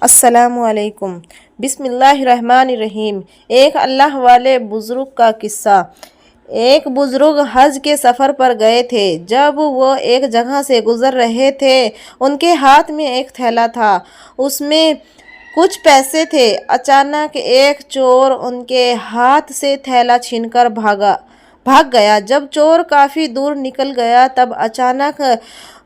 السلام علیکم۔ بسم اللہ الرحمن الرحیم۔ ایک اللہ والے بزرگ کا قصہ۔ ایک بزرگ حج کے سفر پر گئے تھے۔ جب وہ ایک جگہ سے گزر رہے تھے ان کے ہاتھ میں ایک تھیلا تھا، اس میں کچھ پیسے تھے۔ اچانک ایک چور ان کے ہاتھ سے تھیلا چھین کر بھاگ گیا۔ جب چور کافی دور نکل گیا تب اچانک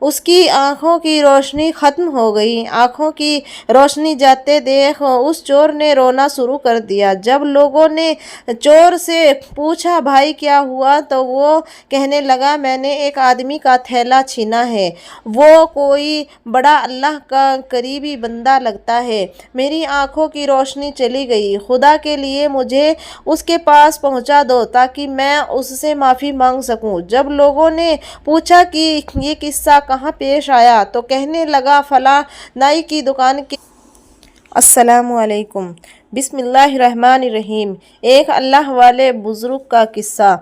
اس کی آنکھوں کی روشنی ختم ہو گئی۔ آنکھوں کی روشنی جاتے دیکھ اس چور نے رونا شروع کر دیا۔ جب لوگوں نے چور سے پوچھا بھائی کیا ہوا تو وہ کہنے لگا میں نے ایک آدمی کا تھیلا چھینا ہے، وہ کوئی بڑا اللہ کا قریبی بندہ لگتا ہے۔ میری آنکھوں کی روشنی چلی گئی، خدا کے لیے مجھے اس کے پاس پہنچا دو تاکہ میں اس سے معافی مانگ سکوں۔ جب لوگوں نے پوچھا کہ یہ قصہ کہاں پیش آیا تو کہنے لگا فلاں نائی کی دکان کے۔ السلام علیکم۔ بسم اللہ الرحمن الرحیم۔ ایک اللہ والے بزرگ کا قصہ۔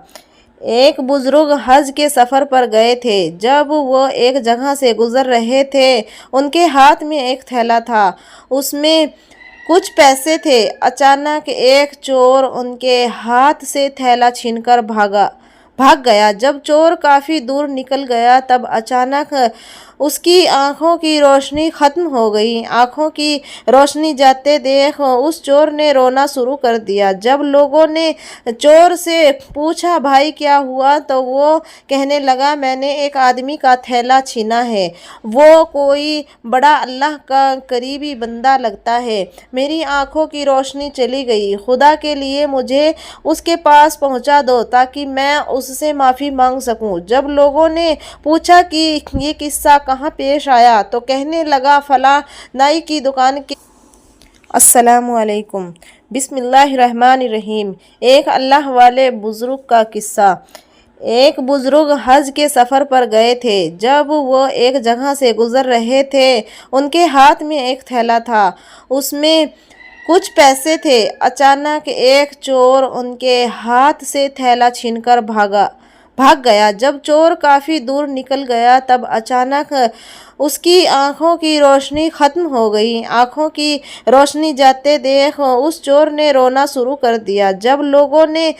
ایک بزرگ حج کے سفر پر گئے تھے۔ جب وہ ایک جگہ سے گزر رہے تھے ان کے ہاتھ میں ایک تھیلا تھا، اس میں کچھ پیسے تھے۔ اچانک ایک چور ان کے ہاتھ سے تھیلا چھین کر بھاگ گیا۔ جب چور کافی دور نکل گیا تب اچانک اس کی آنکھوں کی روشنی ختم ہو گئی۔ آنکھوں کی روشنی جاتے دیکھ اس چور نے رونا شروع کر دیا۔ جب لوگوں نے چور سے پوچھا بھائی کیا ہوا تو وہ کہنے لگا میں نے ایک آدمی کا تھیلا چھینا ہے، وہ کوئی بڑا اللہ کا قریبی بندہ لگتا ہے۔ میری آنکھوں کی روشنی چلی گئی، خدا کے لیے مجھے اس کے پاس پہنچا دو تاکہ میں اس سے معافی مانگ سکوں۔ جب لوگوں نے پوچھا کہ یہ قصہ کہاں پیش آیا تو کہنے لگا فلاں نائی کی دکان کے۔ السلام علیکم۔ بسم اللہ الرحمن الرحیم۔ ایک اللہ والے بزرگ کا قصہ۔ ایک بزرگ حج کے سفر پر گئے تھے۔ جب وہ ایک جگہ سے گزر رہے تھے ان کے ہاتھ میں ایک تھیلا تھا، اس میں کچھ پیسے تھے۔ اچانک ایک چور ان کے ہاتھ سے تھیلا چھین کر بھاگ گیا۔ جب چور کافی دور نکل گیا تب اچانک اس کی آنکھوں کی روشنی ختم ہو گئی۔ آنکھوں کی روشنی جاتے دیکھ اس چور نے رونا شروع کر دیا۔ جب لوگوں نے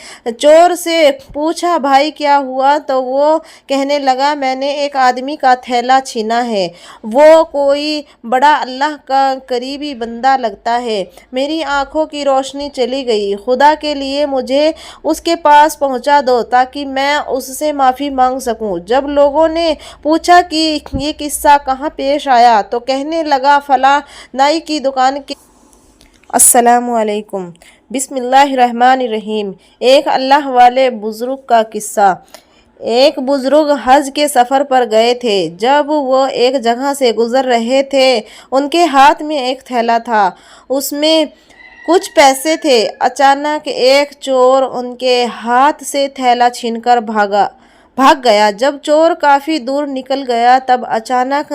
چور سے پوچھا بھائی کیا ہوا تو وہ کہنے لگا میں نے ایک آدمی کا تھیلا چھینا ہے، وہ کوئی بڑا اللہ کا قریبی بندہ لگتا ہے۔ میری آنکھوں کی روشنی چلی گئی، خدا کے لیے مجھے اس کے پاس پہنچا دو تاکہ میں اس سے معافی مانگ سکوں۔ جب لوگوں نے پوچھا کہ یہ قصہ کہاں پیش آیا تو کہنے لگا فلاں نائی کی دکان کے۔ السلام علیکم۔ بسم اللہ الرحمن الرحیم۔ ایک اللہ والے بزرگ کا قصہ۔ ایک بزرگ حج کے سفر پر گئے تھے۔ جب وہ ایک جگہ سے گزر رہے تھے ان کے ہاتھ میں ایک تھیلا تھا، اس میں کچھ پیسے تھے۔ اچانک ایک چور ان کے ہاتھ سے تھیلا چھین کر بھاگ گیا۔ جب چور کافی دور نکل گیا تب اچانک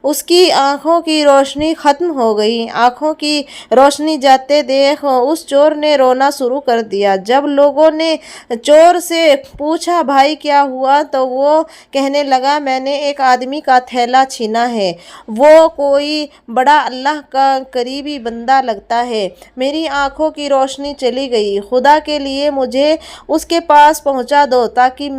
اس کی آنکھوں کی روشنی ختم ہو گئی۔ آنکھوں کی روشنی جاتے دیکھ اس چور نے رونا شروع کر دیا۔ جب لوگوں نے چور سے پوچھا بھائی کیا ہوا تو وہ کہنے لگا میں نے ایک آدمی کا تھیلا چھینا ہے، وہ کوئی بڑا اللہ کا قریبی بندہ لگتا ہے۔ میری آنکھوں کی روشنی چلی گئی، خدا کے لیے مجھے اس کے پاس پہنچا دو تاکہ